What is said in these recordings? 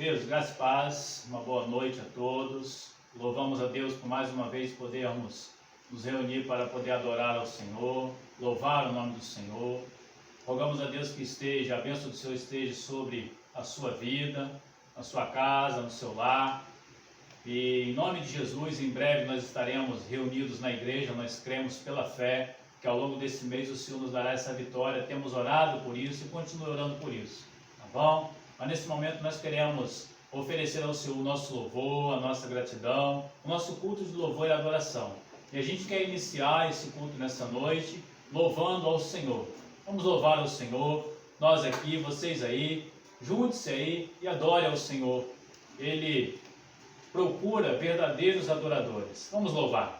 Queridos, graças e paz, uma boa noite a todos. Louvamos a Deus por mais uma vez podermos nos reunir para poder adorar ao Senhor, louvar o nome do Senhor. Rogamos a Deus que a bênção do Senhor esteja sobre a sua vida, na sua casa, no seu lar. E em nome de Jesus, em breve nós estaremos reunidos na igreja. Nós cremos pela fé que ao longo desse mês o Senhor nos dará essa vitória. Temos orado por isso e continuamos orando por isso, tá bom? Mas nesse momento nós queremos oferecer ao Senhor o nosso louvor, a nossa gratidão, o nosso culto de louvor e adoração. E a gente quer iniciar esse culto nessa noite louvando ao Senhor. Vamos louvar ao Senhor, nós aqui, vocês aí, junte-se aí e adore ao Senhor. Ele procura verdadeiros adoradores. Vamos louvar.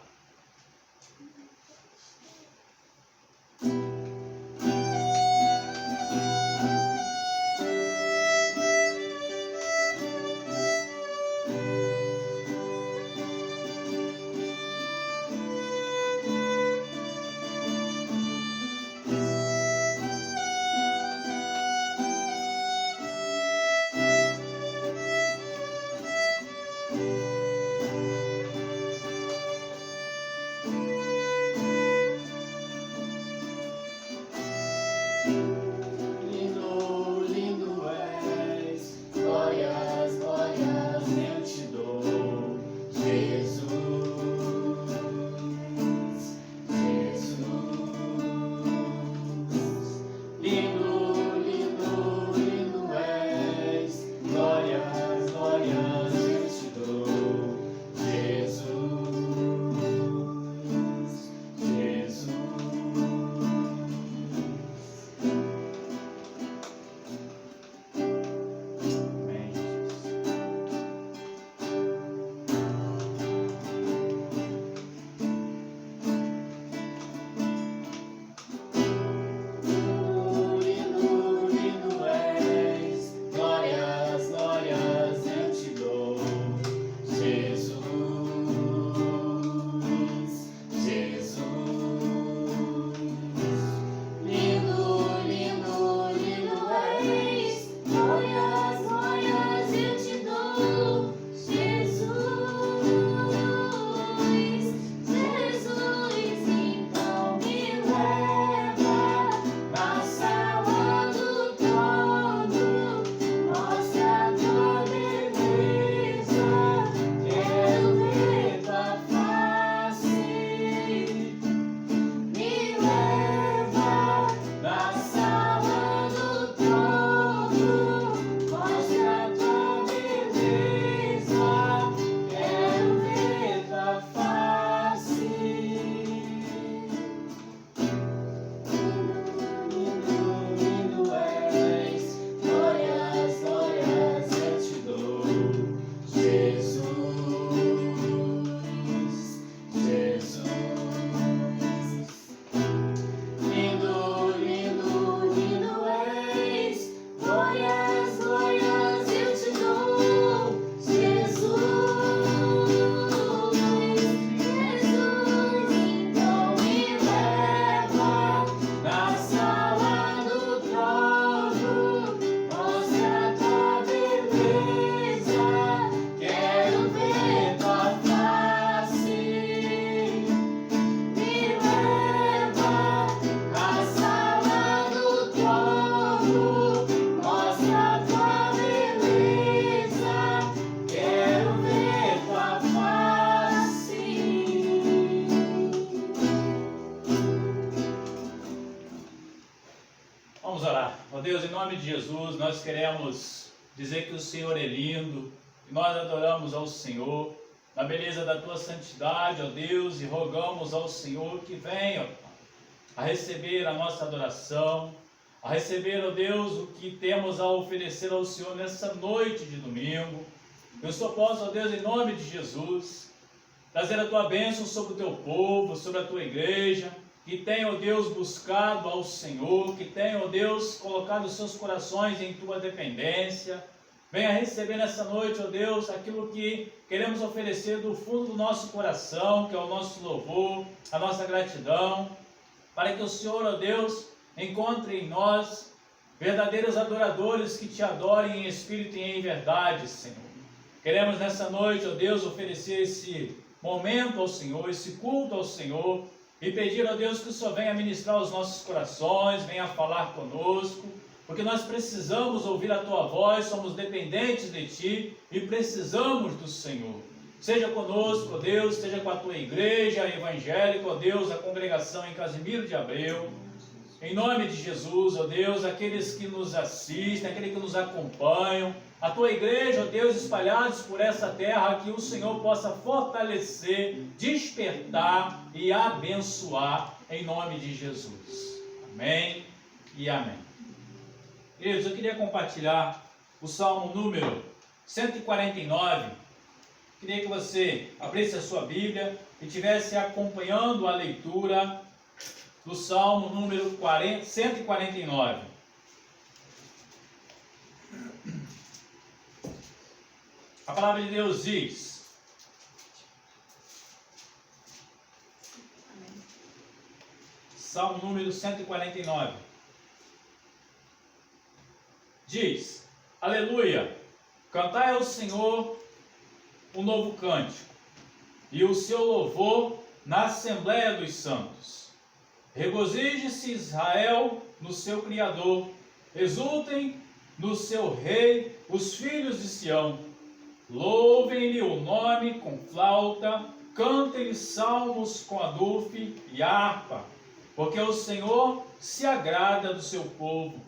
Vamos orar. Ó Deus, em nome de Jesus, nós queremos dizer que o Senhor é lindo, e nós adoramos ao Senhor, na beleza da Tua santidade, ó Deus, e rogamos ao Senhor que venha, ó Pai, a receber a nossa adoração, a receber, ó Deus, o que temos a oferecer ao Senhor nessa noite de domingo. Eu só posso, ó Deus, em nome de Jesus, trazer a Tua bênção sobre o Teu povo, sobre a Tua igreja, que tenha, ó Deus, buscado ao Senhor, que tenha, ó Deus, colocado os seus corações em Tua dependência. Venha receber nessa noite, ó Deus, aquilo que queremos oferecer do fundo do nosso coração, que é o nosso louvor, a nossa gratidão, para que o Senhor, ó Deus, encontre em nós verdadeiros adoradores que te adorem em espírito e em verdade, Senhor. Queremos nessa noite, ó Deus, oferecer esse momento ao Senhor, esse culto ao Senhor, e pedir, ó Deus, que o Senhor venha ministrar os nossos corações, venha falar conosco, porque nós precisamos ouvir a Tua voz, somos dependentes de Ti e precisamos do Senhor. Seja conosco, ó Deus, seja com a Tua igreja evangélica, ó Deus, a congregação em Casimiro de Abreu. Em nome de Jesus, ó Deus, aqueles que nos assistem, aqueles que nos acompanham, a Tua igreja, ó Deus, espalhados por essa terra, que o Senhor possa fortalecer, despertar e abençoar, em nome de Jesus. Amém e amém. Queridos, eu queria compartilhar o Salmo número 149. Queria que você abrisse a sua Bíblia e estivesse acompanhando a leitura do Salmo número 149. A palavra de Deus diz: Salmo número 149. Diz: Aleluia! Cantai ao Senhor um novo cântico, e o seu louvor na Assembleia dos Santos. Regozije-se Israel no seu Criador, exultem no seu Rei os filhos de Sião. Louvem-lhe o nome com flauta, cantem-lhe salmos com adufe e harpa, porque o Senhor se agrada do seu povo,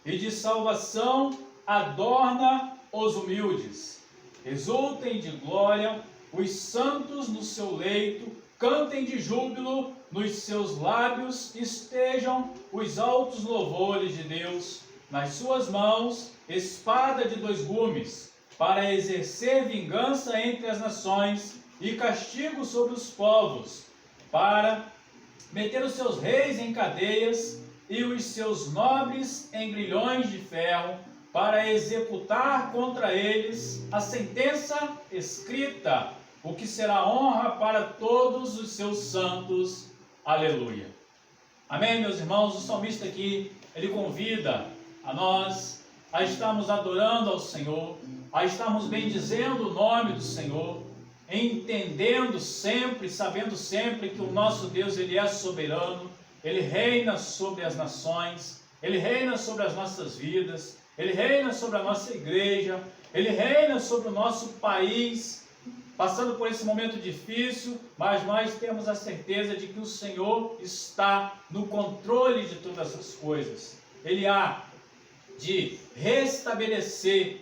e de salvação adorna os humildes. Exultem de glória os santos no seu leito, cantem de júbilo nos seus lábios, estejam os altos louvores de Deus. Nas suas mãos, espada de dois gumes, para exercer vingança entre as nações e castigo sobre os povos, para meter os seus reis em cadeias e os seus nobres em grilhões de ferro, para executar contra eles a sentença escrita, o que será honra para todos os seus santos. Aleluia. Amém, meus irmãos? O salmista aqui, ele convida a nós a estarmos adorando ao Senhor, a estarmos bendizendo o nome do Senhor, entendendo sempre, sabendo sempre que o nosso Deus, ele é soberano, ele reina sobre as nações, ele reina sobre as nossas vidas, ele reina sobre a nossa igreja, ele reina sobre o nosso país, passando por esse momento difícil, mas nós temos a certeza de que o Senhor está no controle de todas as coisas. Ele há de restabelecer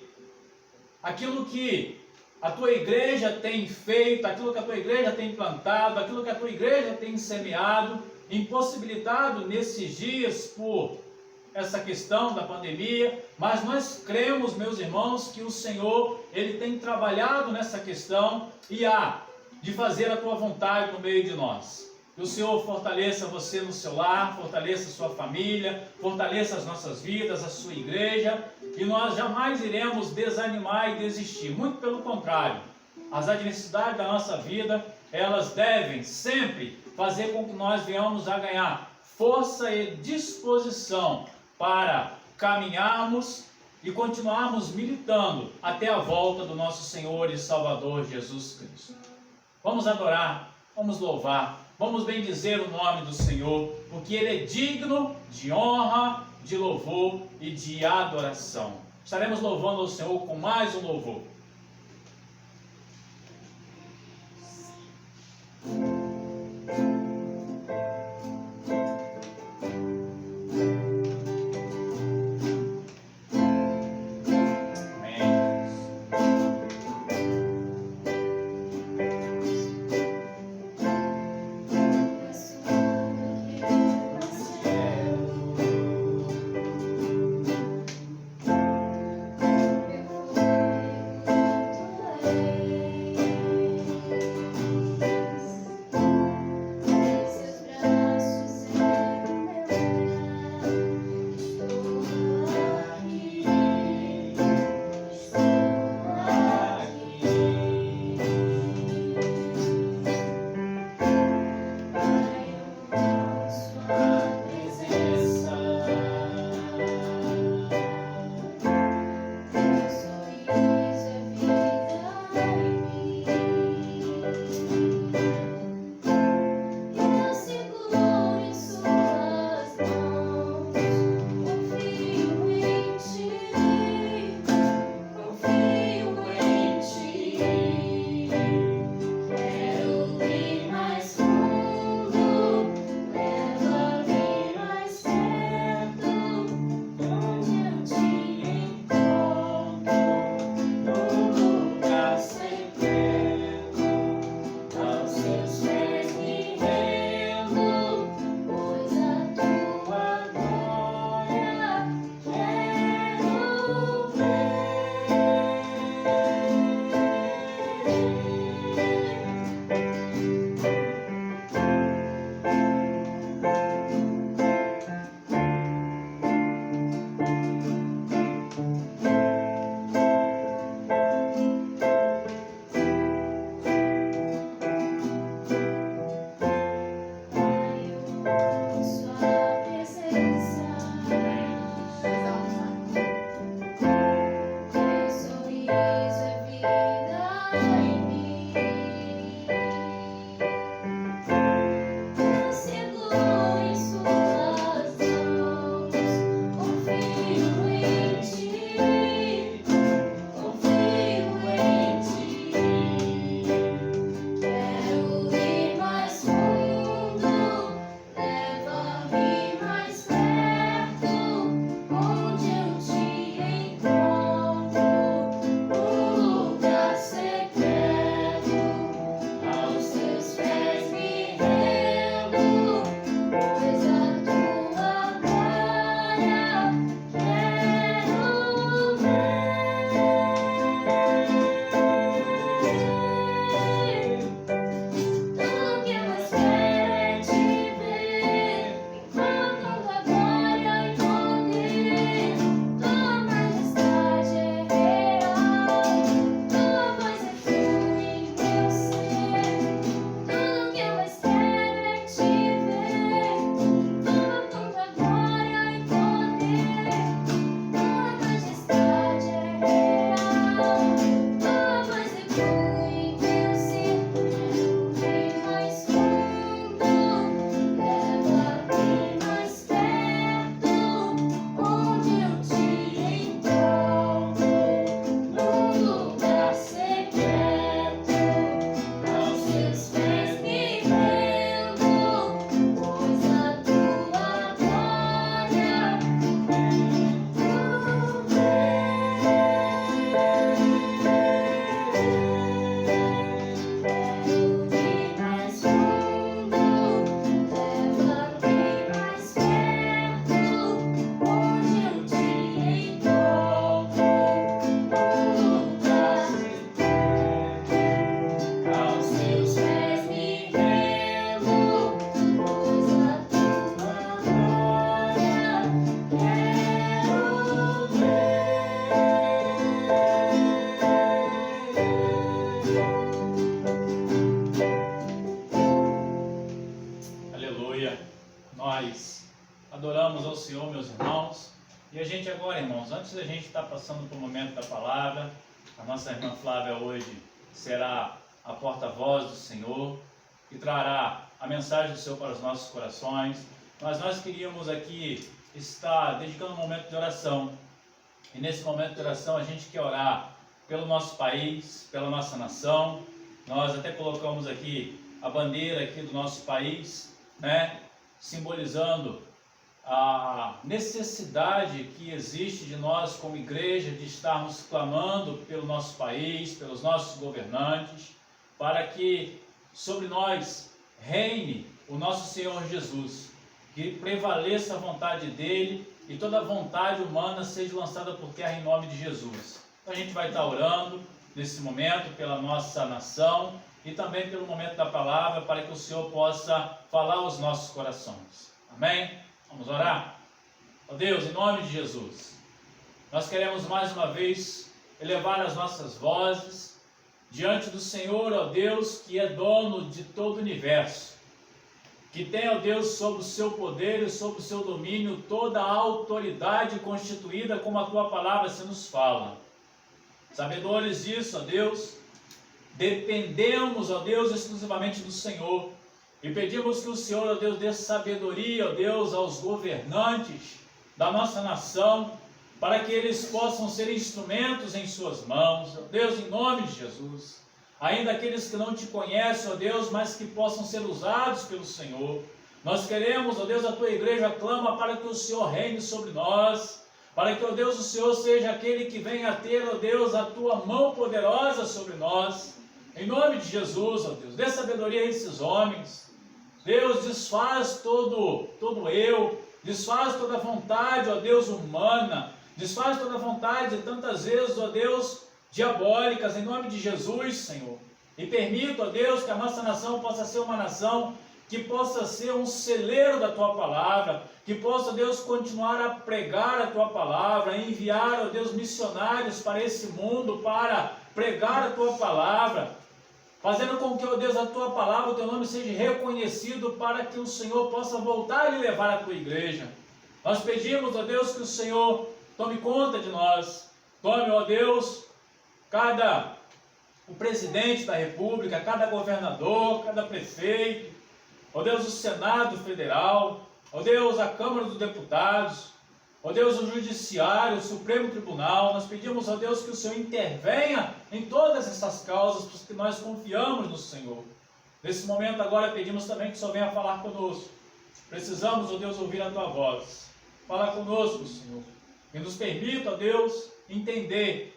aquilo que a tua igreja tem feito, aquilo que a tua igreja tem plantado, aquilo que a tua igreja tem semeado, impossibilitado nesses dias por essa questão da pandemia, mas nós cremos, meus irmãos, que o Senhor, ele tem trabalhado nessa questão e há de fazer a tua vontade no meio de nós. Que o Senhor fortaleça você no seu lar, fortaleça a sua família, fortaleça as nossas vidas, a sua igreja, e nós jamais iremos desanimar e desistir. Muito pelo contrário, as adversidades da nossa vida, elas devem sempre fazer com que nós venhamos a ganhar força e disposição para caminharmos e continuarmos militando até a volta do nosso Senhor e Salvador Jesus Cristo. Vamos adorar, vamos louvar, vamos bendizer o nome do Senhor, porque Ele é digno de honra, de louvor e de adoração. Estaremos louvando ao Senhor com mais um louvor. Senhor, meus irmãos. E a gente agora, irmãos, antes da gente estar passando para o momento da palavra, a nossa irmã Flávia hoje será a porta-voz do Senhor e trará a mensagem do Senhor para os nossos corações. Mas nós queríamos aqui estar dedicando um momento de oração. E nesse momento de oração a gente quer orar pelo nosso país, pela nossa nação. Nós até colocamos aqui a bandeira aqui do nosso país, né, simbolizando a necessidade que existe de nós como igreja de estarmos clamando pelo nosso país, pelos nossos governantes, para que sobre nós reine o nosso Senhor Jesus, que prevaleça a vontade dele e toda a vontade humana seja lançada por terra em nome de Jesus. Então a gente vai estar orando nesse momento pela nossa nação e também pelo momento da palavra, para que o Senhor possa falar aos nossos corações. Amém? Vamos orar? Ó Deus, em nome de Jesus, nós queremos mais uma vez elevar as nossas vozes diante do Senhor, ó Deus, que é dono de todo o universo, que tem, ó Deus, sob o seu poder e sob o seu domínio toda a autoridade constituída como a tua palavra se nos fala. Sabedores disso, ó Deus, dependemos, ó Deus, exclusivamente do Senhor e pedimos que o Senhor, ó Deus, dê sabedoria, ó Deus, aos governantes da nossa nação, para que eles possam ser instrumentos em suas mãos, ó Deus, em nome de Jesus. Ainda aqueles que não te conhecem, ó Deus, mas que possam ser usados pelo Senhor. Nós queremos, ó Deus, a tua igreja clama para que o Senhor reine sobre nós, para que, ó Deus, o Senhor seja aquele que venha a ter, ó Deus, a tua mão poderosa sobre nós. Em nome de Jesus, ó Deus, dê sabedoria a esses homens. Deus, desfaz todo eu, desfaz toda a vontade, ó Deus, humana, desfaz toda a vontade, tantas vezes, ó Deus, diabólicas, em nome de Jesus, Senhor. E permita, ó Deus, que a nossa nação possa ser uma nação que possa ser um celeiro da tua palavra, que possa, Deus, continuar a pregar a tua palavra, enviar, ó Deus, missionários para esse mundo, para pregar a tua palavra, fazendo com que, ó Deus, a tua palavra, o teu nome seja reconhecido, para que o Senhor possa voltar e levar a tua igreja. Nós pedimos, ó Deus, que o Senhor tome conta de nós, tome, ó Deus, o presidente da república, cada governador, cada prefeito, ó Deus, o Senado Federal, ó Deus, a Câmara dos Deputados, ó Deus, o Judiciário, o Supremo Tribunal. Nós pedimos, ó Deus, que o Senhor intervenha em todas essas causas, porque nós confiamos no Senhor. Nesse momento agora pedimos também que o Senhor venha falar conosco. Precisamos, ó Deus, ouvir a tua voz. Fala conosco, Senhor, e nos permita, ó Deus, entender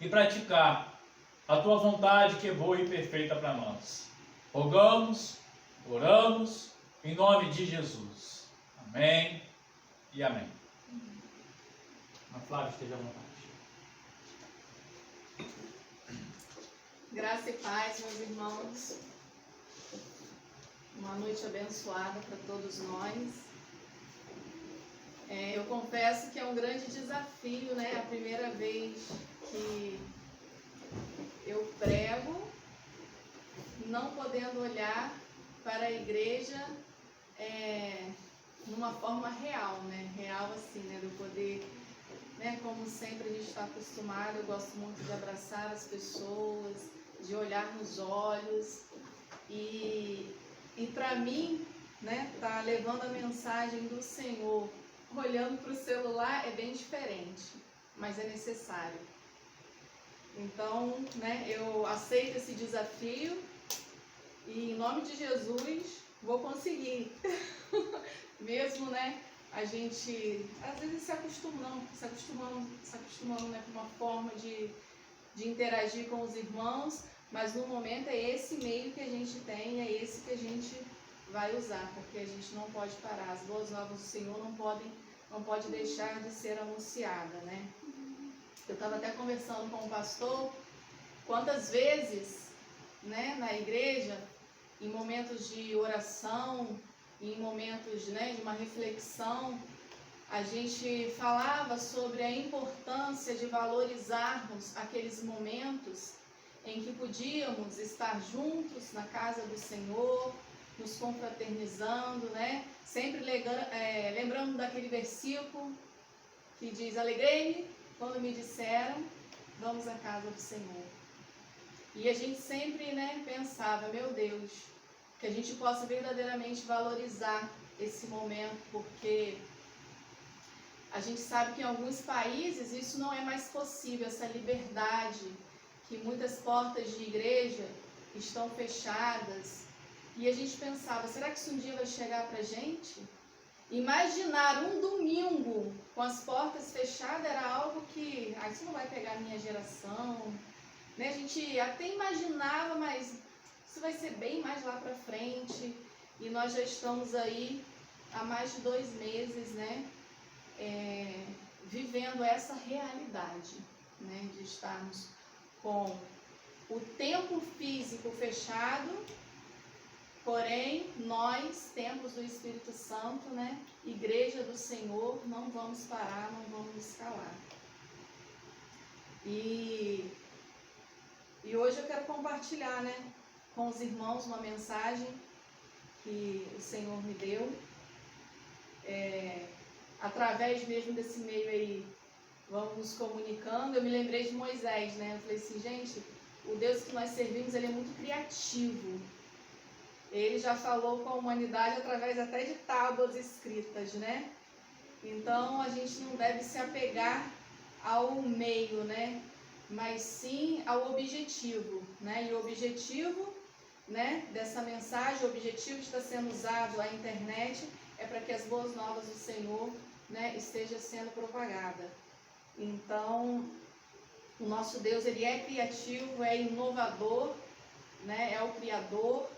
e praticar a tua vontade, que é boa e perfeita para nós. Rogamos, oramos, em nome de Jesus. Amém e amém. Flávia, esteja à vontade. Graça e paz, meus irmãos. Uma noite abençoada para todos nós. Eu confesso que é um grande desafio, né? A primeira vez que eu prego, não podendo olhar para a igreja numa forma real, né? Real assim, né? Do poder, né? Como sempre a gente está acostumado, eu gosto muito de abraçar as pessoas, de olhar nos olhos e para mim, né? Tá levando a mensagem do Senhor, olhando para o celular é bem diferente, mas é necessário. Então, né? Eu aceito esse desafio e em nome de Jesus vou conseguir. Mesmo, né? A gente às vezes se acostumando, né, com uma forma de interagir com os irmãos, mas no momento é esse meio que a gente tem, é esse que a gente vai usar, porque a gente não pode parar. As boas novas do Senhor não pode deixar de ser anunciada, né? Eu estava até conversando com o pastor, quantas vezes, né, na igreja, em momentos de oração, em momentos, né, de uma reflexão, a gente falava sobre a importância de valorizarmos aqueles momentos em que podíamos estar juntos na casa do Senhor, nos confraternizando, né? Sempre lembrando daquele versículo que diz: alegrei-me quando me disseram, vamos à casa do Senhor. E a gente sempre, né, pensava, meu Deus, que a gente possa verdadeiramente valorizar esse momento, porque a gente sabe que em alguns países isso não é mais possível, essa liberdade, que muitas portas de igreja estão fechadas. E a gente pensava, será que isso um dia vai chegar pra gente? Imaginar um domingo com as portas fechadas era algo que, isso não vai pegar a minha geração, né? A gente até imaginava, mas isso vai ser bem mais lá pra frente. E nós já estamos aí há mais de 2 meses, né? Vivendo essa realidade, né? De estarmos com o templo físico fechado, porém, nós, templos do Espírito Santo, né? Igreja do Senhor, não vamos parar, não vamos nos calar. E hoje eu quero compartilhar, né, com os irmãos uma mensagem que o Senhor me deu. Através mesmo desse meio aí, vamos nos comunicando. Eu me lembrei de Moisés, né? Eu falei assim, gente, o Deus que nós servimos, ele é muito criativo. Ele já falou com a humanidade através até de tábuas escritas, né? Então, a gente não deve se apegar ao meio, né? Mas sim ao objetivo, né? E o objetivo, né, dessa mensagem, o objetivo de estar sendo usado a internet é para que as boas novas do Senhor, né, esteja sendo propagada. Então, o nosso Deus, ele é criativo, é inovador, né? É o Criador.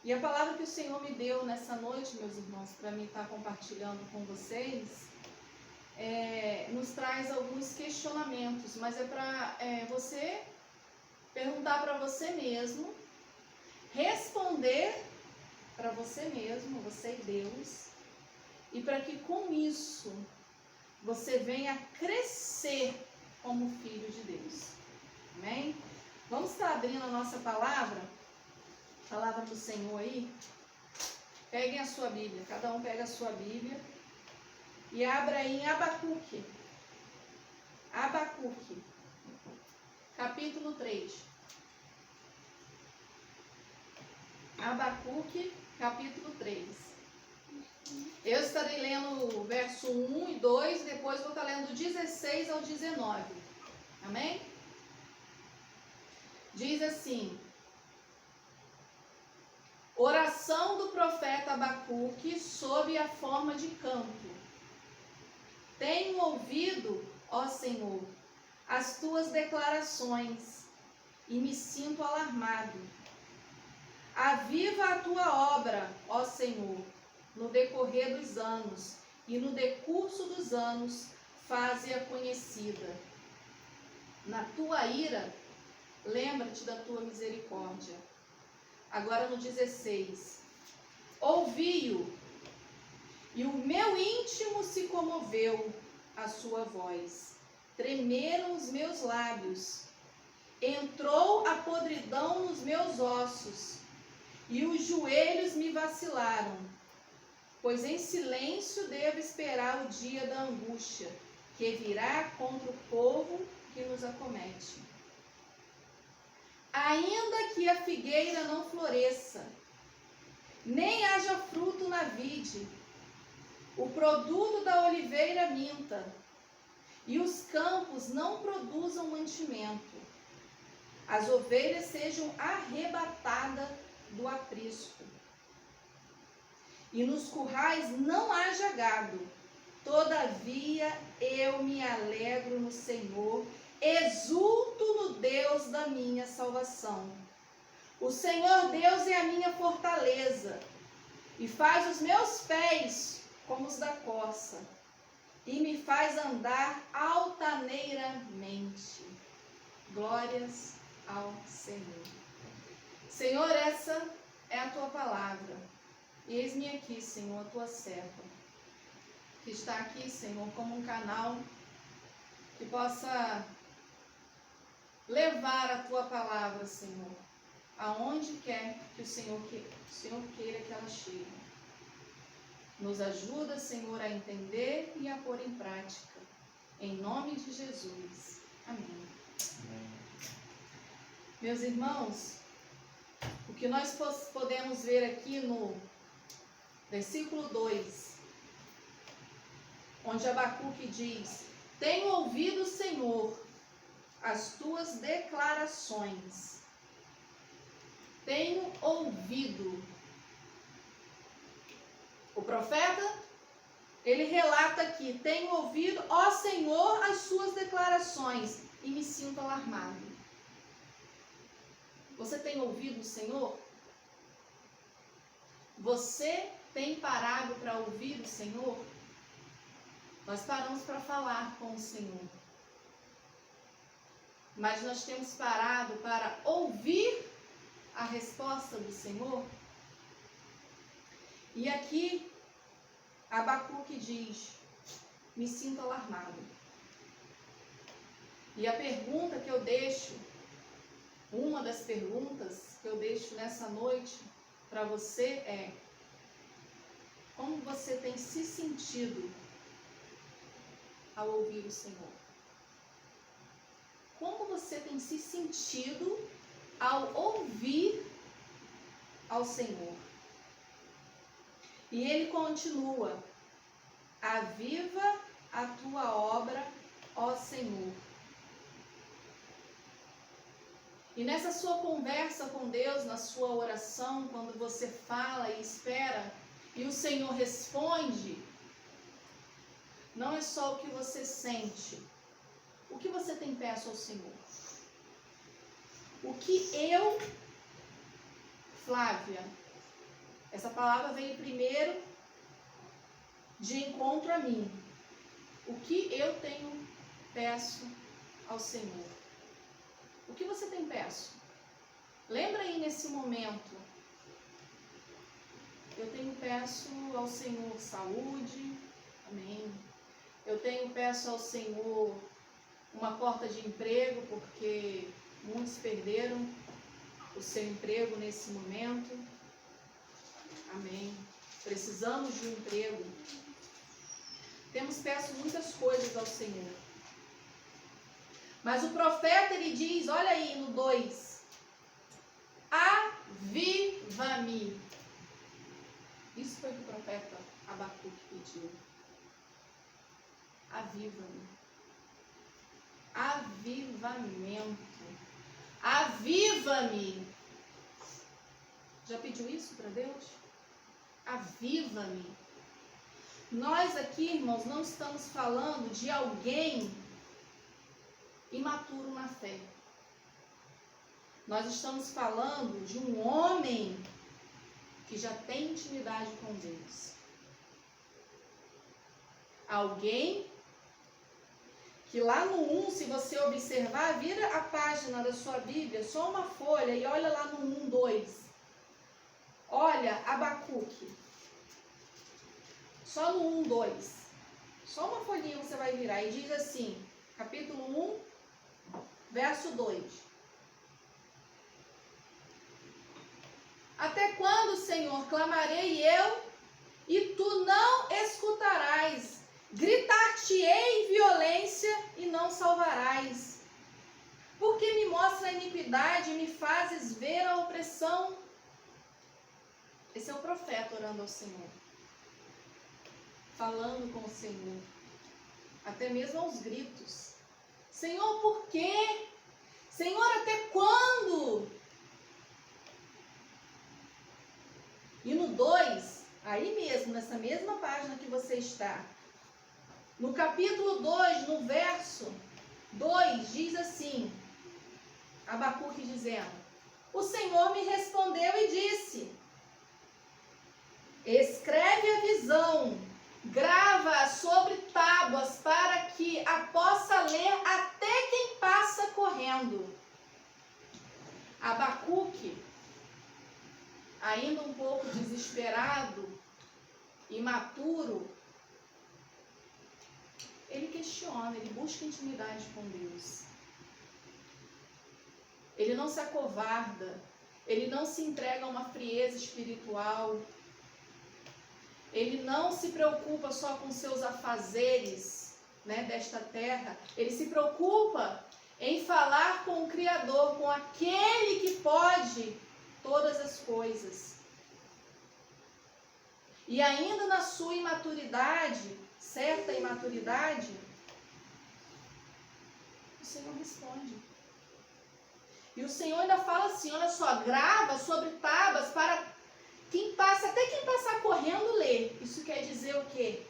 E a palavra que o Senhor me deu nessa noite, meus irmãos, para mim estar compartilhando com vocês, nos traz alguns questionamentos, mas é para você perguntar para você mesmo, responder para você mesmo, você e Deus, e para que com isso você venha crescer como filho de Deus. Amém? Vamos estar abrindo a nossa palavra do Senhor aí. Peguem a sua Bíblia, cada um pega a sua Bíblia e abra aí em Abacuque. Abacuque, capítulo 3. Abacuque, capítulo 3. Eu estarei lendo o verso 1 e 2, depois vou estar lendo do 16 ao 19. Amém? Diz assim: oração do profeta Abacuque sob a forma de canto. Tenho ouvido, ó Senhor, as tuas declarações e me sinto alarmado. Aviva a tua obra, ó Senhor, no decorrer dos anos, e no decurso dos anos faze-a conhecida. Na tua ira, lembra-te da tua misericórdia. Agora no 16. Ouvi-o, e o meu íntimo se comoveu à sua voz. Tremeram os meus lábios. Entrou a podridão nos meus ossos, e os joelhos me vacilaram. Pois em silêncio devo esperar o dia da angústia, que virá contra o povo que nos acomete. Ainda que a figueira não floresça, nem haja fruto na vide, o produto da oliveira minta, e os campos não produzam mantimento, as ovelhas sejam arrebatadas do aprisco, e nos currais não haja gado, todavia eu me alegro no Senhor, exulto no Deus da minha salvação. O Senhor Deus é a minha fortaleza, e faz os meus pés como os da corça, e me faz andar altaneiramente. Glórias ao Senhor. Senhor, essa é a tua palavra. E eis-me aqui, Senhor, a tua serva, que está aqui, Senhor, como um canal que possa levar a tua palavra, Senhor, aonde quer que o Senhor queira que ela chegue. Nos ajuda, Senhor, a entender e a pôr em prática. Em nome de Jesus. Amém. Amém. Meus irmãos, o que nós podemos ver aqui no versículo 2, onde Abacuque diz: tenho ouvido, Senhor, as tuas declarações. Tenho ouvido. O profeta, ele relata aqui: tenho ouvido, ó Senhor, as suas declarações e me sinto alarmado. Você tem ouvido o Senhor? Você tem parado para ouvir o Senhor? Nós paramos para falar com o Senhor. Mas nós temos parado para ouvir a resposta do Senhor? E aqui, Abacuque diz: me sinto alarmado. E a pergunta que eu deixo, uma das perguntas que eu deixo nessa noite para você é: como você tem se sentido ao ouvir o Senhor? Como você tem se sentido ao ouvir ao Senhor? E ele continua: aviva a tua obra, ó Senhor. E nessa sua conversa com Deus, na sua oração, quando você fala e espera, e o Senhor responde, não é só o que você sente. O que você tem peço ao Senhor? O que eu, Flávia, essa palavra veio primeiro de encontro a mim. O que eu tenho peço ao Senhor? O que você tem peço? Lembra aí nesse momento. Eu tenho peço ao Senhor saúde, amém. Eu tenho peço ao Senhor uma porta de emprego, porque muitos perderam o seu emprego nesse momento, amém. Precisamos de um emprego. Temos peço muitas coisas ao Senhor. Mas o profeta, ele diz, olha aí no 2, aviva-me. Isso foi o que o profeta Abacuque pediu. Aviva-me. Avivamento. Aviva-me. Já pediu isso para Deus? Aviva-me. Nós aqui, irmãos, não estamos falando de alguém imaturo na fé. Nós estamos falando de um homem que já tem intimidade com Deus. Alguém que lá no 1, se você observar, vira a página da sua Bíblia, só uma folha, e olha lá no 1, 2. Olha, Abacuque. Só no 1, 2. Só uma folhinha você vai virar. E diz assim, capítulo 1, verso 2. Até quando, Senhor, clamarei eu, e tu não escutarás? Gritar-te-ei em violência, e não salvarás. Porque me mostra a iniquidade, e me fazes ver a opressão. Esse é o profeta orando ao Senhor. Falando com o Senhor. Até mesmo aos gritos. Senhor, por quê? Senhor, até quando? E no 2, aí mesmo, nessa mesma página que você está, no capítulo 2, no verso 2, diz assim, Abacuque dizendo, o Senhor me respondeu e disse, escreve a visão, grava sobre tábuas para que a possa ler até quem passa correndo. Abacuque, ainda um pouco desesperado, imaturo, ele questiona, ele busca intimidade com Deus. Ele não se acovarda, ele não se entrega a uma frieza espiritual, ele não se preocupa só com seus afazeres, né, desta terra, ele se preocupa em falar com o Criador, com aquele que pode todas as coisas. E ainda na sua imaturidade, certa imaturidade, o Senhor responde. E o Senhor ainda fala assim, olha só, grava sobre tábuas para quem passa, até quem passar correndo lê. Isso quer dizer o quê?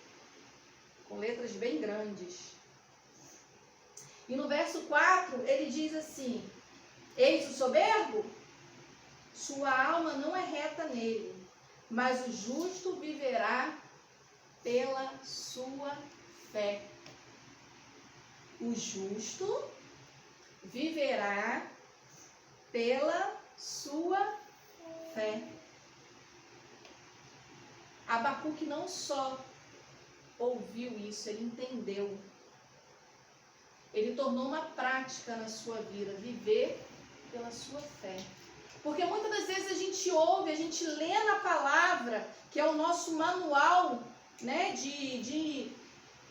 Com letras bem grandes. E no verso 4, ele diz assim, eis o soberbo, sua alma não é reta nele, mas o justo viverá pela sua fé. O justo viverá pela sua fé. Abacuque não só ouviu isso, ele entendeu. Ele tornou uma prática na sua vida, viver pela sua fé. Porque muitas das vezes a gente ouve, a gente lê na palavra, que é o nosso manual, né, de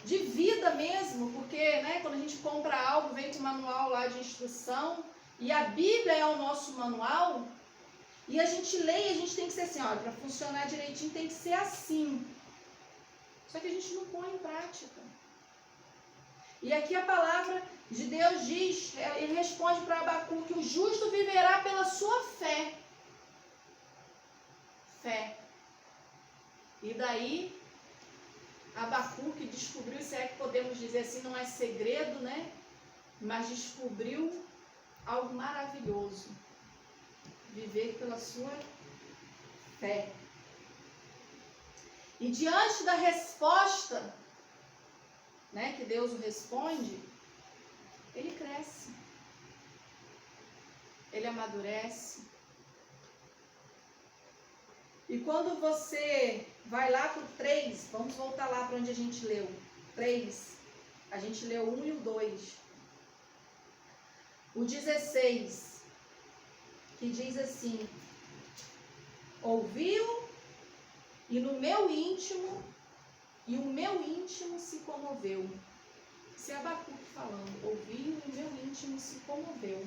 vida mesmo, porque, né, quando a gente compra algo, vem com o manual lá de instrução, e a Bíblia é o nosso manual, e a gente lê e a gente tem que ser assim, olha, para funcionar direitinho tem que ser assim. Só que a gente não põe em prática. E aqui a palavra de Deus diz, ele responde para Abacuque, que o justo viverá pela sua fé. Fé. E daí, Abacuque descobriu, se é que podemos dizer assim, não é segredo, né? Mas descobriu algo maravilhoso. Viver pela sua fé. E diante da resposta, né, que Deus o responde, ele cresce, ele amadurece. E quando você vai lá para o 3, vamos voltar lá para onde a gente leu, 3, a gente leu o 1 e o 2, o 16, que diz assim, ouviu e no meu íntimo, e o meu íntimo se comoveu. Isso é Abacuque falando, ouviu e o meu íntimo se comoveu.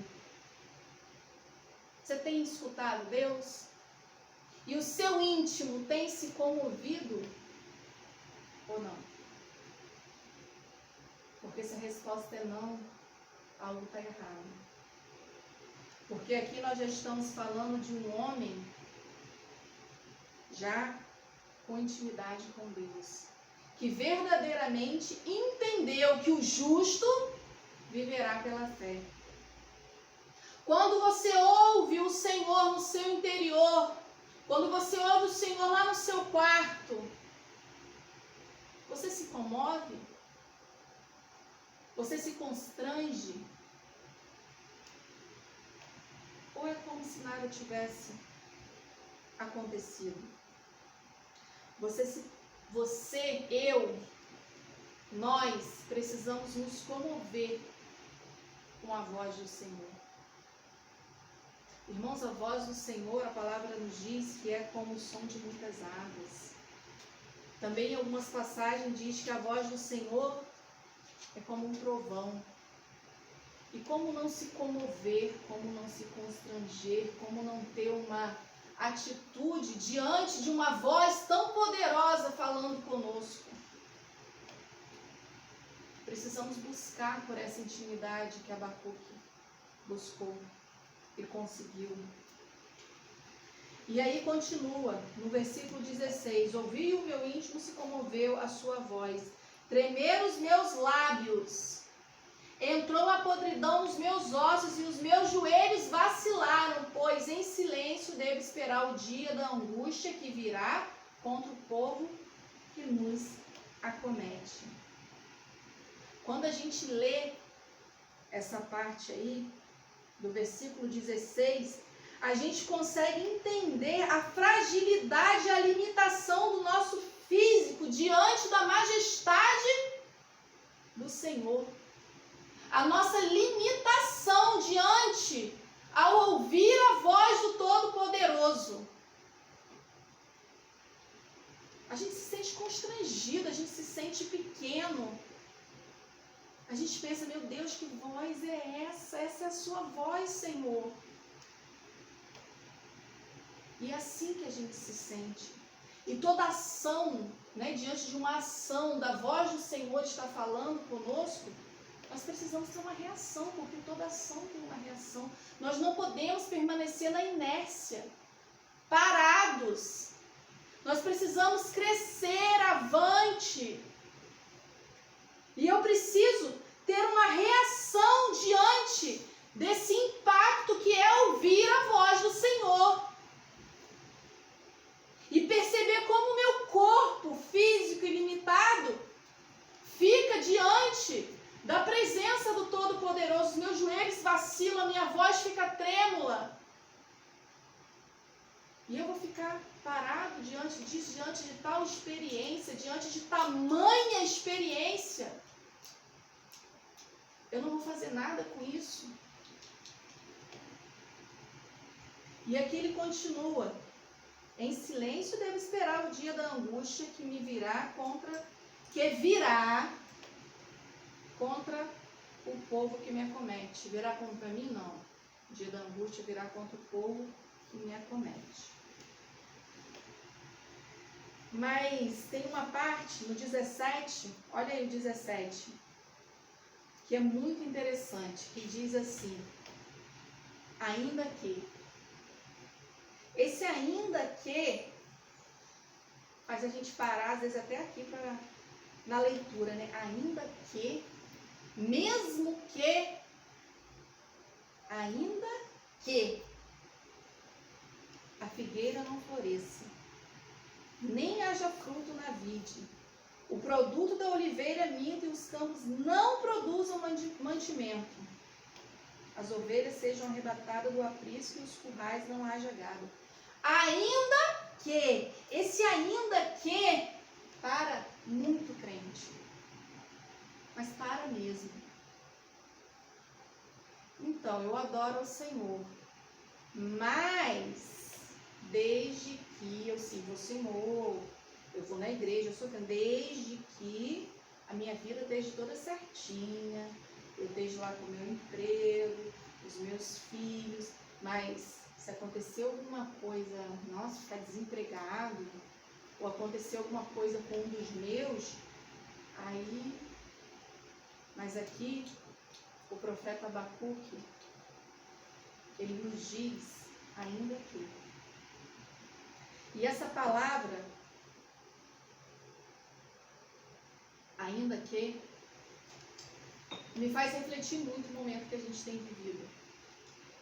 Você tem escutado Deus? E o seu íntimo tem se comovido ou não? Porque se a resposta é não, algo está errado. Porque aqui nós já estamos falando de um homem já com intimidade com Deus, que verdadeiramente entendeu que o justo viverá pela fé. Quando você ouve o Senhor no seu interior, quando você ouve o Senhor lá no seu quarto, você se comove? Você se constrange? Ou é como se nada tivesse acontecido? Você, eu, nós precisamos nos comover com a voz do Senhor. Irmãos, a voz do Senhor, a palavra nos diz que é como o som de muitas águas. Também em algumas passagens diz que a voz do Senhor é como um trovão. E como não se comover, como não se constranger, como não ter uma atitude diante de uma voz tão poderosa falando conosco. Precisamos buscar por essa intimidade que Abacuque buscou e conseguiu. E aí continua, no versículo 16, ouvi o meu íntimo se comoveu a sua voz, tremer os meus lábios, entrou a podridão nos meus ossos e os meus joelhos vacilaram, pois em silêncio devo esperar o dia da angústia que virá contra o povo que nos acomete. Quando a gente lê essa parte aí, do versículo 16, a gente consegue entender a fragilidade e a limitação do nosso físico diante da majestade do Senhor. A nossa limitação diante ao ouvir a voz do Todo-Poderoso, a gente se sente constrangido, a gente se sente pequeno. A gente pensa, meu Deus, que voz é essa? Essa é a sua voz, Senhor. E é assim que a gente se sente. E toda ação, né, diante de uma ação da voz do Senhor está falando conosco, nós precisamos ter uma reação, porque toda ação tem uma reação. Nós não podemos permanecer na inércia, parados. Nós precisamos crescer avante. E eu preciso ter uma reação diante desse impacto que é ouvir a voz do Senhor. E perceber como o meu corpo físico e limitado fica diante da presença do Todo-Poderoso. Meus joelhos vacilam, minha voz fica trêmula. E eu vou ficar parado diante disso, diante de tal experiência, diante de tamanha experiência. Eu não vou fazer nada com isso. E aqui ele continua. Em silêncio devo esperar o dia da angústia que virá contra o povo que me acomete. Virá contra mim? Não. O dia da angústia virá contra o povo que me acomete. Mas tem uma parte no 17, olha aí o 17, que é muito interessante, que diz assim, ainda que. Esse ainda que faz a gente parar, às vezes até aqui na leitura, né? Ainda que, mesmo que, ainda que a figueira não floresça, nem haja fruto na vide, o produto da oliveira minta e os campos não produzam mantimento, as ovelhas sejam arrebatadas do aprisco e os currais não haja gado. Ainda que, esse ainda que, para muito crente, mas para mesmo. Então, eu adoro o Senhor, mas desde que eu sirvo o Senhor, eu vou na igreja, eu sou desde que a minha vida esteja toda certinha, eu esteja lá com o meu emprego, os meus filhos, mas se acontecer alguma coisa, nossa, ficar desempregado, ou acontecer alguma coisa com um dos meus, aí, mas aqui, o profeta Abacuque, ele nos diz, ainda que. E essa palavra, ainda que, me faz refletir muito no momento que a gente tem vivido.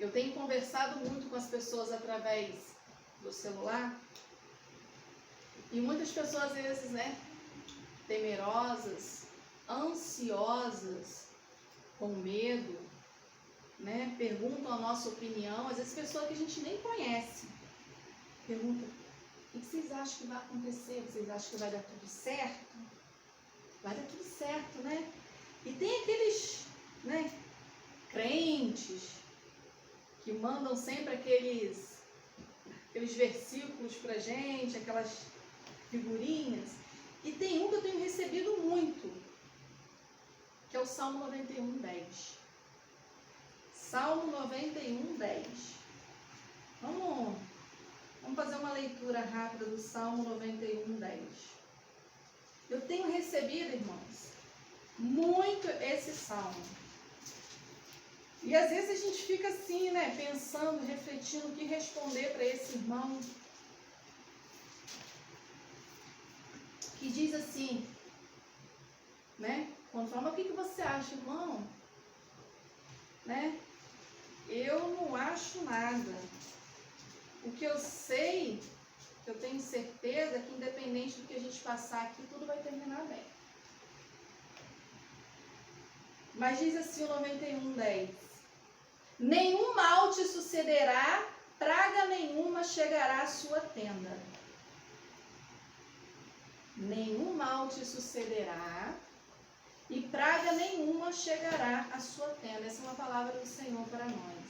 Eu tenho conversado muito com as pessoas através do celular, e muitas pessoas às vezes, né, temerosas, ansiosas, com medo, né, perguntam a nossa opinião, às vezes pessoas que a gente nem conhece, perguntam, o que vocês acham que vai acontecer? Vocês acham que vai dar tudo certo? Vai dar tudo certo, né? E tem aqueles, né, crentes que mandam sempre aqueles versículos pra gente, aquelas figurinhas. E tem um que eu tenho recebido muito, que é o Salmo 91:10. Salmo 91:10. Vamos fazer uma leitura rápida do Salmo 91:10. Eu tenho recebido, irmãos, muito esse salmo. E às vezes a gente fica assim, né, pensando, refletindo o que responder para esse irmão que diz assim, né, quando fala, o que você acha, irmão? Né? Eu não acho nada. O que eu sei, que eu tenho certeza, é que independente do que a gente passar aqui, tudo vai terminar bem. Mas diz assim o 91:10. Nenhum mal te sucederá, praga nenhuma chegará à sua tenda. Nenhum mal te sucederá e praga nenhuma chegará à sua tenda. Essa é uma palavra do Senhor para nós.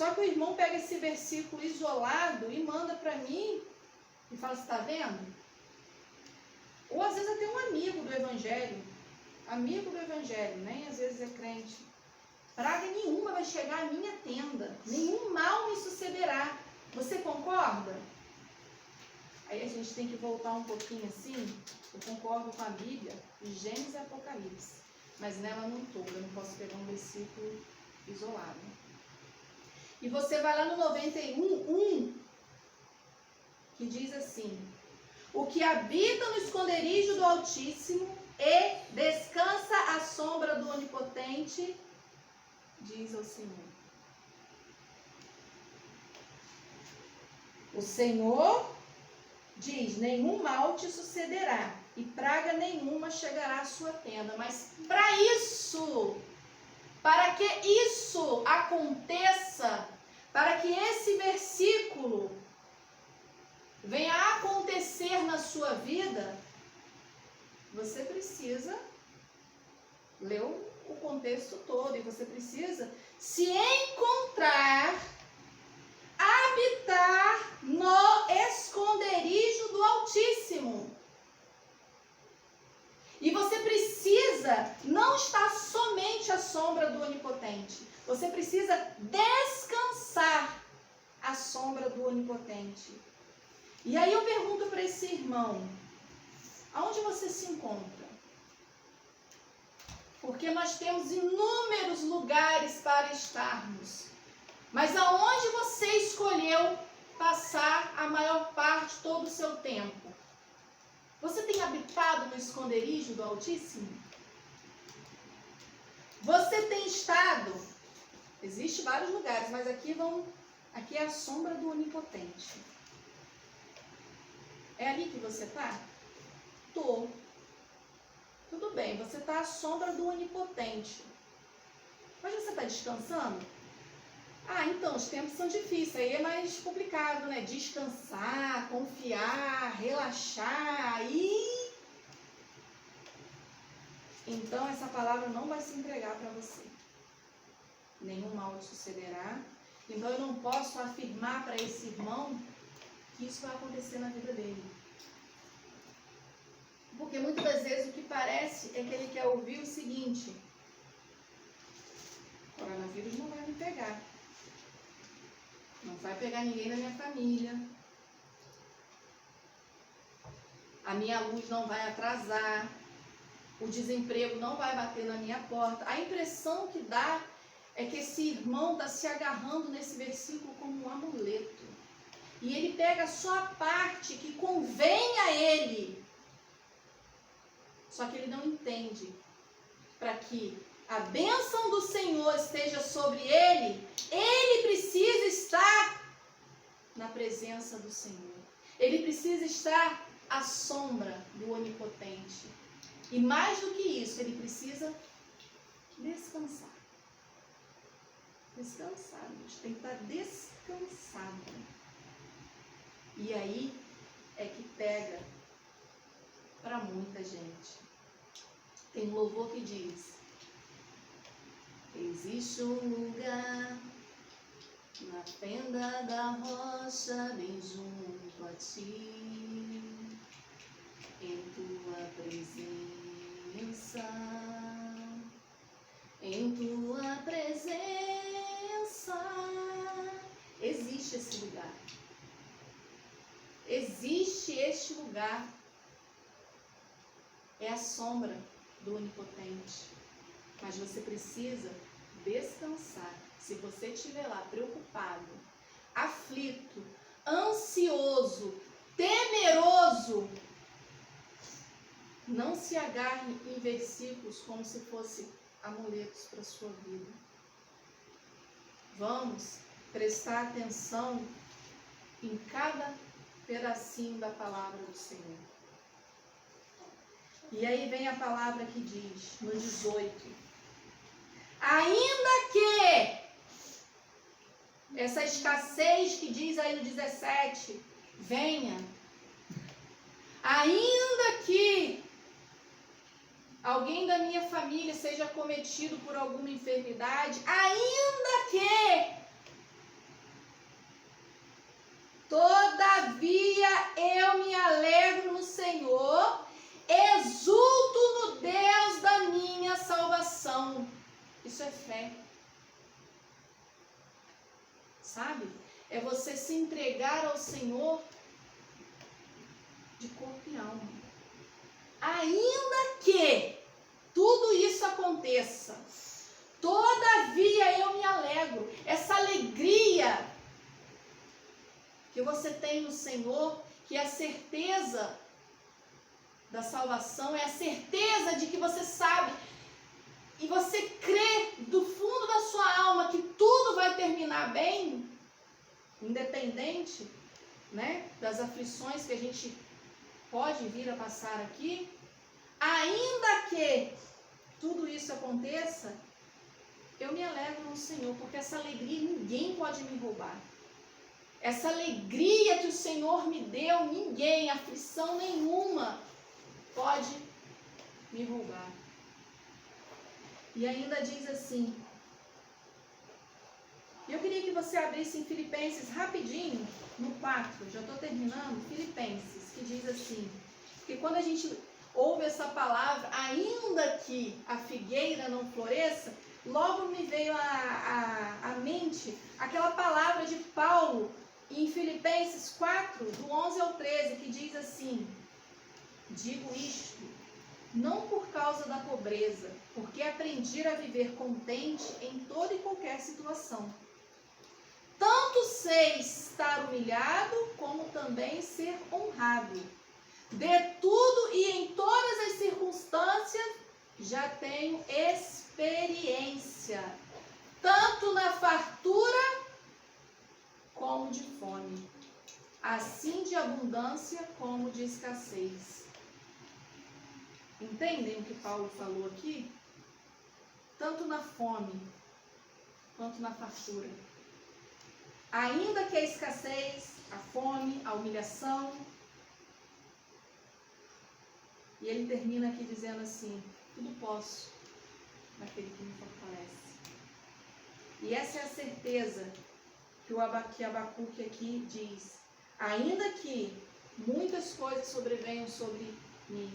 Só que o irmão pega esse versículo isolado e manda para mim e fala, você está vendo? Ou às vezes até um amigo do Evangelho, nem às vezes é crente. Praga nenhuma vai chegar à minha tenda, nenhum mal me sucederá. Você concorda? Aí a gente tem que voltar um pouquinho assim. Eu concordo com a Bíblia, Gênesis e Apocalipse, mas nela não toda, eu não posso pegar um versículo isolado. E você vai lá no 91:1, que diz assim: o que habita no esconderijo do Altíssimo e descansa à sombra do Onipotente, diz ao Senhor. O Senhor diz, nenhum mal te sucederá e praga nenhuma chegará à sua tenda. Mas para que isso aconteça, para que esse versículo venha a acontecer na sua vida, você precisa ler o contexto todo e você precisa se encontrar, habitar no esconderijo do Altíssimo. E você precisa não estar somente à sombra do Onipotente. Você precisa descansar à sombra do Onipotente. E aí eu pergunto para esse irmão, aonde você se encontra? Porque nós temos inúmeros lugares para estarmos. Mas aonde você escolheu passar a maior parte, todo o seu tempo? Você tem habitado no esconderijo do Altíssimo? Você tem estado? Existem vários lugares, mas aqui é a sombra do Onipotente. É ali que você está? Tô. Tudo bem, você está à sombra do Onipotente. Mas você está descansando? Ah, então, os tempos são difíceis, aí é mais complicado, né? Descansar, confiar, relaxar e... Então, essa palavra não vai se entregar para você. Nenhum mal te sucederá. Então, eu não posso afirmar para esse irmão que isso vai acontecer na vida dele. Porque muitas das vezes o que parece é que ele quer ouvir o seguinte: o coronavírus não vai me pegar. Não vai pegar ninguém da minha família. A minha luz não vai atrasar. O desemprego não vai bater na minha porta. A impressão que dá é que esse irmão está se agarrando nesse versículo como um amuleto. E ele pega só a parte que convém a ele. Só que ele não entende. Para que a bênção do Senhor esteja sobre ele, ele precisa estar na presença do Senhor. Ele precisa estar à sombra do Onipotente. E mais do que isso, ele precisa descansar. Descansar, gente. Tem que estar descansado. E aí é que pega para muita gente. Tem um louvor que diz: existe um lugar na fenda da rocha, bem junto a ti, em tua presença, em tua presença. Existe esse lugar. Existe este lugar. É a sombra do Onipotente. Mas você precisa descansar. Se você estiver lá preocupado, aflito, ansioso, temeroso, não se agarre em versículos como se fossem amuletos para a sua vida. Vamos prestar atenção em cada pedacinho da palavra do Senhor. E aí vem a palavra que diz, no 18: ainda que essa escassez que diz aí no 17 venha, ainda que alguém da minha família seja cometido por alguma enfermidade, ainda que Todavia eu me alegro no Senhor, exulto no Deus da minha salvação. Isso é fé. Sabe? É você se entregar ao Senhor de corpo e alma. Ainda que tudo isso aconteça, todavia eu me alegro. Essa alegria que você tem no Senhor, que é a certeza da salvação, é a certeza de que você sabe e você crê do fundo da sua alma que tudo vai terminar bem, independente, né, das aflições que a gente pode vir a passar aqui, ainda que tudo isso aconteça, eu me alegro no Senhor, porque essa alegria ninguém pode me roubar. Essa alegria que o Senhor me deu, ninguém, aflição nenhuma pode me roubar. E ainda diz assim, eu queria que você abrisse em Filipenses rapidinho, no 4, já estou terminando, Filipenses, que diz assim, que quando a gente ouve essa palavra, ainda que a figueira não floresça, logo me veio à mente aquela palavra de Paulo, em Filipenses 4, do 11 ao 13, que diz assim, digo isto, não por causa da pobreza, porque aprendi a viver contente em toda e qualquer situação. Tanto sei estar humilhado, como também ser honrado. De tudo e em todas as circunstâncias, já tenho experiência, tanto na fartura como de fome, assim de abundância como de escassez. Entendem o que Paulo falou aqui? Tanto na fome, quanto na fartura. Ainda que a escassez, a fome, a humilhação. E ele termina aqui dizendo assim, tudo posso naquele que me fortalece. E essa é a certeza que Abacuque aqui diz. Ainda que muitas coisas sobrevenham sobre mim,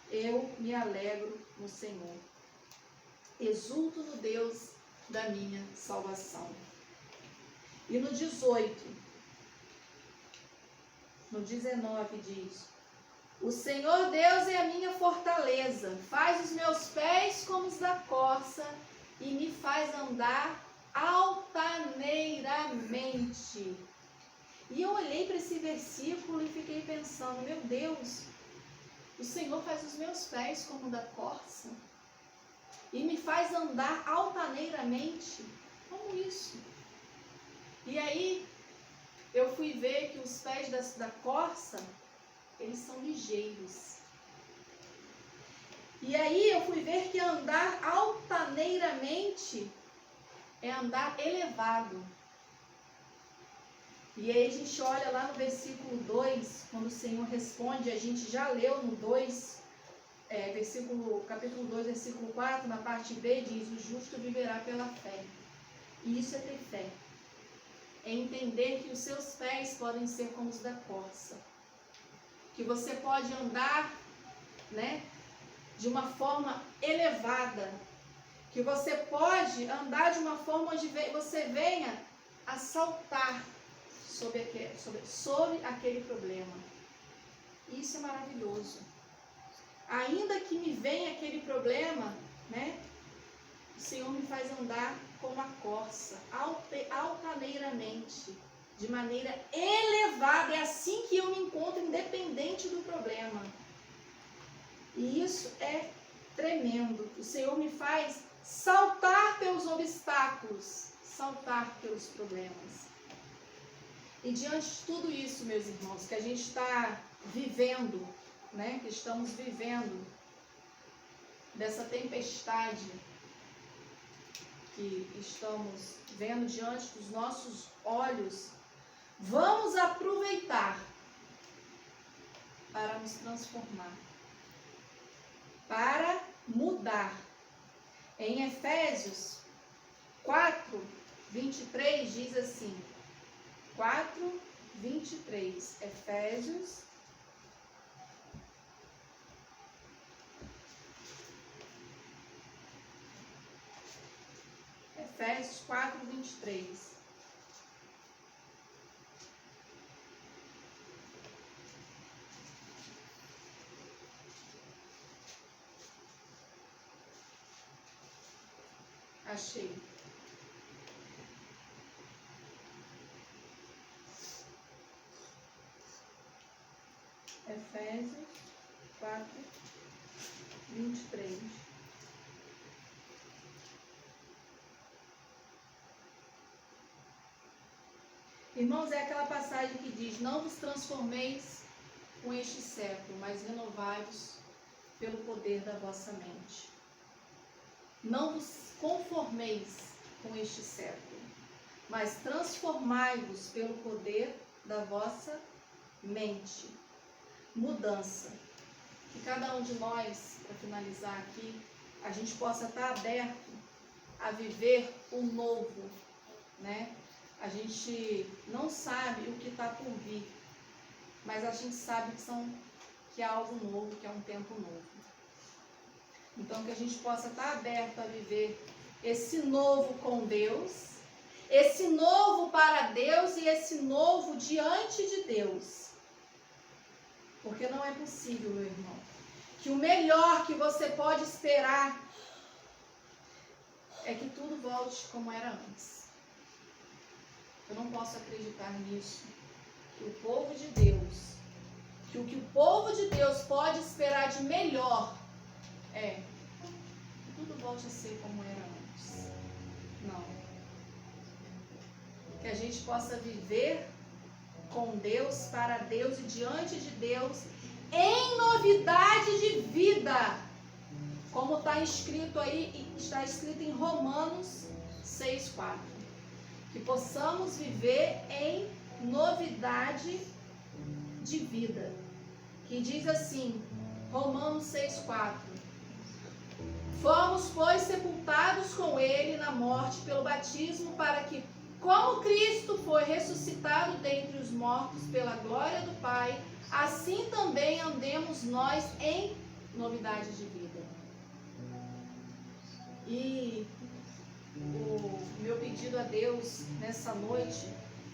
eu me alegro no Senhor. Exulto no Deus da minha salvação. E no 18, no 19 diz, o Senhor Deus é a minha fortaleza, faz os meus pés como os da corça e me faz andar altaneiramente. E eu olhei para esse versículo e fiquei pensando, meu Deus, o Senhor faz os meus pés como da corça e me faz andar altaneiramente. Como isso? E aí eu fui ver que os pés da corça, eles são ligeiros. E aí eu fui ver que andar altaneiramente é andar elevado. E aí a gente olha lá no versículo 2, quando o Senhor responde, a gente já leu no 2, capítulo 2, versículo 4, na parte B, diz, o justo viverá pela fé. E isso é ter fé. É entender que os seus pés podem ser como os da corça. Que você pode andar, né, de uma forma elevada. Que você pode andar de uma forma onde você venha a saltar sobre aquele problema. Isso é maravilhoso. Ainda que me venha aquele problema, né, o Senhor me faz andar como a corça, altaneiramente, de maneira elevada. É assim que eu me encontro, independente do problema. E isso é tremendo. O Senhor me faz saltar pelos obstáculos, saltar pelos problemas. E diante de tudo isso, meus irmãos, que a gente está vivendo, né, que estamos vivendo, dessa tempestade que estamos vendo diante dos nossos olhos, vamos aproveitar para nos transformar, para mudar. Em Efésios 4, 23 diz assim, 4:23. Efésios 4:23. Achei. Efésios 4:23. Irmãos, é aquela passagem que diz: não vos transformeis com este século, mas renovai-vos pelo poder da vossa mente. Não vos conformeis com este século, mas transformai-vos pelo poder da vossa mente. Mudança. Que cada um de nós, para finalizar aqui, a gente possa estar aberto a viver o novo, né? A gente não sabe o que está por vir, mas a gente sabe que é algo novo, que é um tempo novo. Então, que a gente possa estar aberto a viver esse novo com Deus, esse novo para Deus e esse novo diante de Deus. Porque não é possível, meu irmão, que o melhor que você pode esperar é que tudo volte como era antes. Eu não posso acreditar nisso. Que o povo de Deus, que o povo de Deus pode esperar de melhor é que tudo volte a ser como era antes. Não. Que a gente possa viver com Deus, para Deus e diante de Deus, em novidade de vida. Como está escrito aí, está escrito em Romanos 6:4. Que possamos viver em novidade de vida. Que diz assim, Romanos 6:4. Fomos, pois, sepultados com ele na morte pelo batismo, para que, como Cristo foi ressuscitado dentre os mortos pela glória do Pai, assim também andemos nós em novidade de vida. E o meu pedido a Deus nessa noite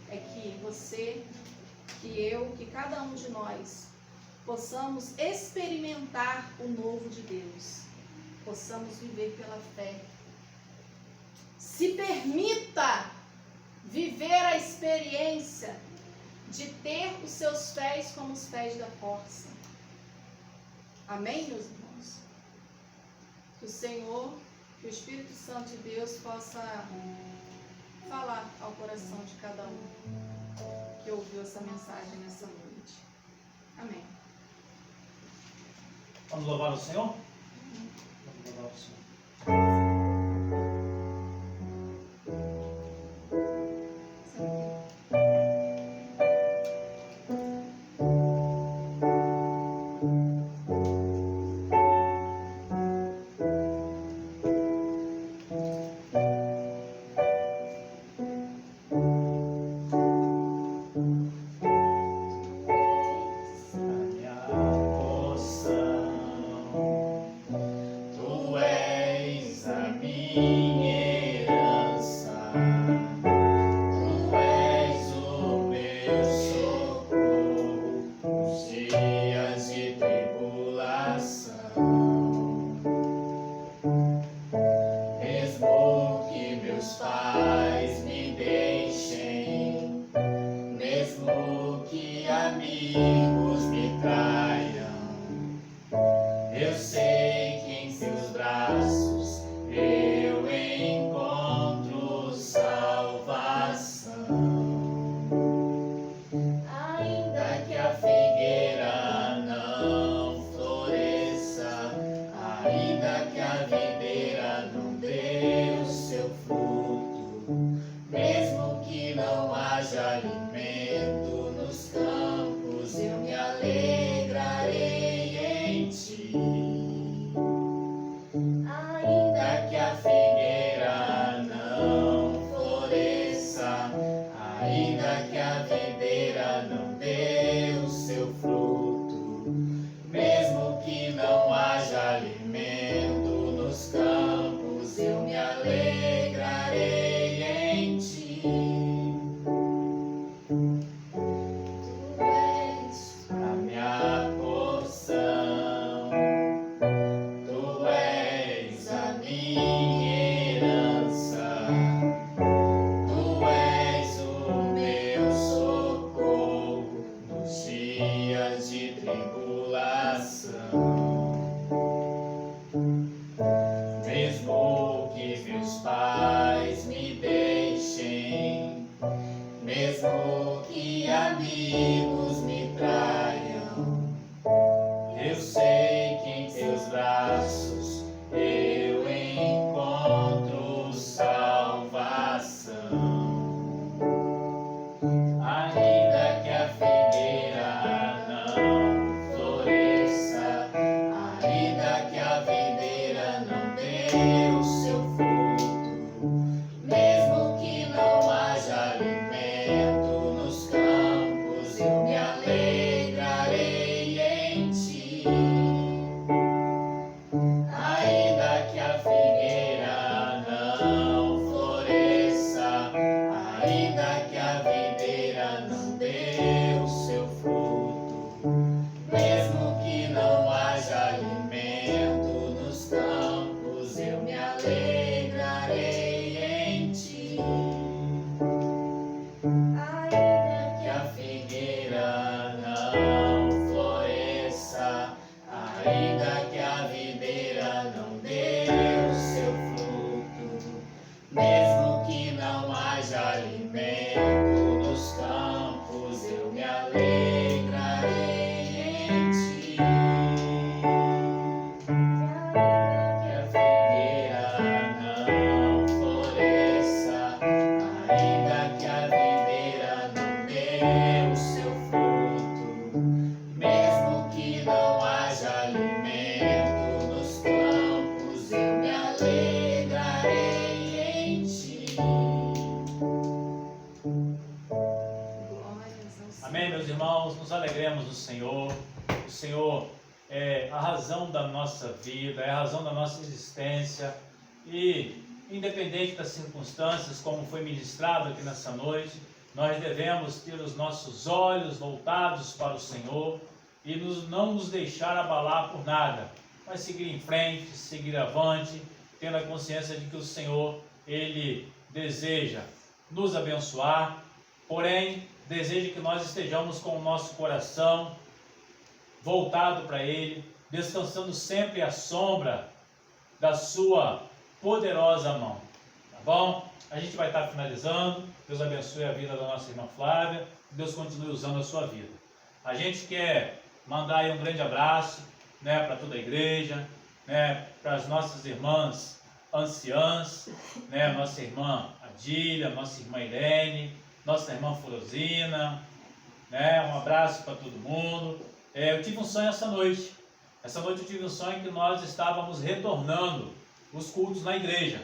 é que você, que eu, que cada um de nós possamos experimentar o novo de Deus, possamos viver pela fé. Se permita viver a experiência de ter os seus pés como os pés da corça. Amém, meus irmãos? Que o Senhor, que o Espírito Santo de Deus possa falar ao coração de cada um que ouviu essa mensagem nessa noite. Amém. Vamos louvar o Senhor? Vamos louvar o Senhor. Ainda haja alimento nos campos, eu me alegrarei em ti. Tu és A minha porção, tu és a minha herança, tu és o meu socorro nos dias de tribulação. Mesmo que meus pais me deixem, mesmo que amigos me traiam, eu sei que em teus braços eu encontro salvação. Ainda que a figueira não floresça, ainda que a videira não dê o seu fruto, mesmo que não haja alimento nos campos, eu me alegrarei em ti. Ainda que a figueira não floresça, ainda que a videira não dê o seu fruto, mesmo que não haja alimento nos campos, eu me alegrarei em ti. Ainda que a figueira não floresça, ainda que a videira não dê o seu fruto, mesmo que não haja alimento nos campos, eu me alegrarei em ti. Que a figueira não floresça, ainda que a videira não dê o seu fruto, mesmo que não haja alimento nos campos, eu me alegrarei em ti. glórias ao Senhor. Amém, meus irmãos, nos alegremos no Senhor. O Senhor é a razão da nossa vida, é a razão da nossa existência. E, independente das circunstâncias, como foi ministrado aqui nessa noite, nós devemos ter os nossos olhos voltados para o Senhor e não nos deixar abalar por nada, mas seguir em frente, seguir avante, tendo a consciência de que o Senhor, Ele deseja nos abençoar, porém, deseja que nós estejamos com o nosso coração voltado para Ele, descansando sempre à sombra da sua poderosa mão. Tá bom? A gente vai estar finalizando. Deus abençoe a vida da nossa irmã Flávia. Deus continue usando a sua vida. A gente quer mandar aí um grande abraço, né, para toda a igreja, né, para as nossas irmãs anciãs, né, nossa irmã Adília, nossa irmã Irene, nossa irmã Furosina, né, um abraço para todo mundo. Eu tive um sonho essa noite. Essa noite eu tive um sonho que nós estávamos retornando os cultos na igreja,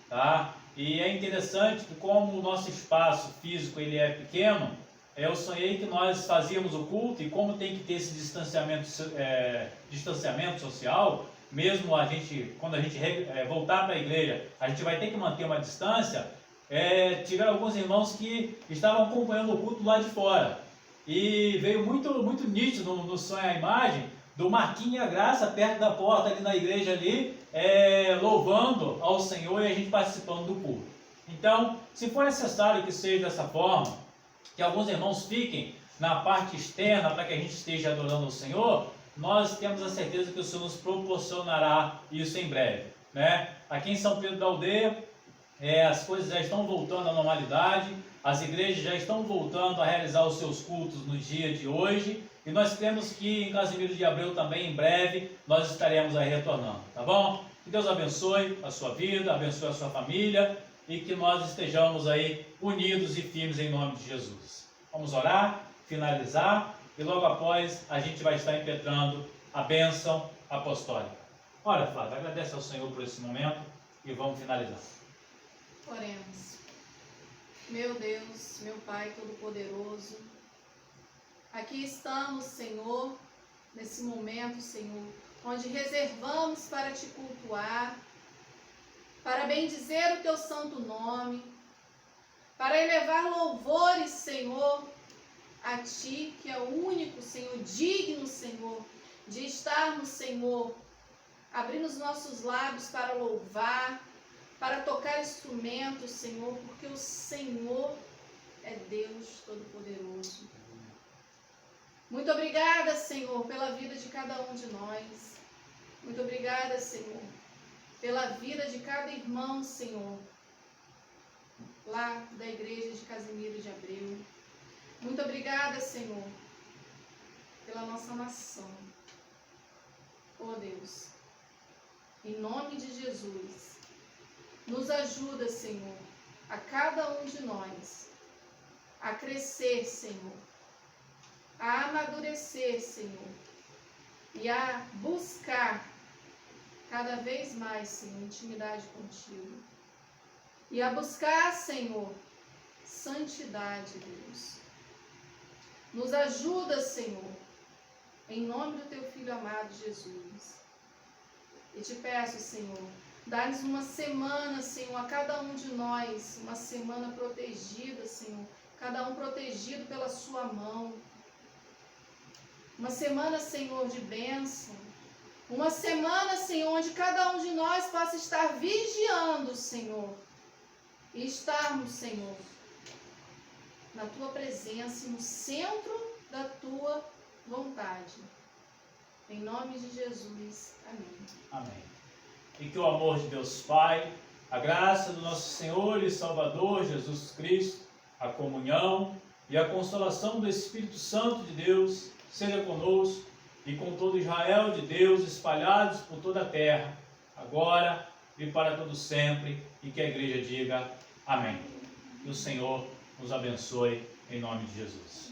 tá? E é interessante que, como o nosso espaço físico ele é pequeno, eu sonhei que nós fazíamos o culto, e como tem que ter esse distanciamento social, mesmo quando a gente voltar para a igreja, a gente vai ter que manter uma distância. Tiveram alguns irmãos que estavam acompanhando o culto lá de fora, e veio muito nítido no sonho a imagem do Marquinhos e a Graça perto da porta ali na igreja ali, louvando ao Senhor, e a gente participando do culto. Então, se for necessário que seja dessa forma, que alguns irmãos fiquem na parte externa para que a gente esteja adorando o Senhor, nós temos a certeza que o Senhor nos proporcionará isso em breve, né? Aqui em São Pedro da Aldeia, as coisas já estão voltando à normalidade, as igrejas já estão voltando a realizar os seus cultos no dia de hoje, e nós cremos que em Casimiro de Abreu também, em breve, nós estaremos aí retornando, tá bom? Que Deus abençoe a sua vida, abençoe a sua família, e que nós estejamos aí unidos e firmes em nome de Jesus. Vamos orar, finalizar, e logo após a gente vai estar impetrando a bênção apostólica. Olha, Flávio, agradece ao Senhor por esse momento e vamos finalizar. Oremos. Meu Deus, meu Pai Todo-Poderoso, aqui estamos, Senhor, nesse momento, Senhor, onde reservamos para te cultuar, para bendizer o teu santo nome, para elevar louvores, Senhor, a ti, que é o único, Senhor, digno, Senhor, de estarmos, Senhor, abrindo os nossos lábios para louvar, para tocar instrumentos, Senhor, porque o Senhor é Deus Todo-Poderoso. Muito obrigada, Senhor, pela vida de cada um de nós. Muito obrigada, Senhor, pela vida de cada irmão, Senhor, lá da igreja de Casimiro de Abreu. Muito obrigada, Senhor, pela nossa nação. Oh Deus, em nome de Jesus, nos ajuda, Senhor, a cada um de nós, a crescer, Senhor, a amadurecer, Senhor, e a buscar cada vez mais, Senhor, intimidade contigo. E a buscar, Senhor, santidade, Deus. Nos ajuda, Senhor, em nome do teu Filho amado Jesus. E te peço, Senhor, dá-nos uma semana, Senhor, a cada um de nós, uma semana protegida, Senhor, cada um protegido pela sua mão. Uma semana, Senhor, de bênção. Uma semana, Senhor, onde cada um de nós possa estar vigiando, Senhor. E estarmos, Senhor, na tua presença e no centro da tua vontade. Em nome de Jesus. Amém. Amém. E que o amor de Deus Pai, a graça do nosso Senhor e Salvador Jesus Cristo, a comunhão e a consolação do Espírito Santo de Deus seja conosco e com todo Israel de Deus espalhados por toda a terra, agora e para todo sempre, e que a igreja diga amém. Que o Senhor nos abençoe em nome de Jesus.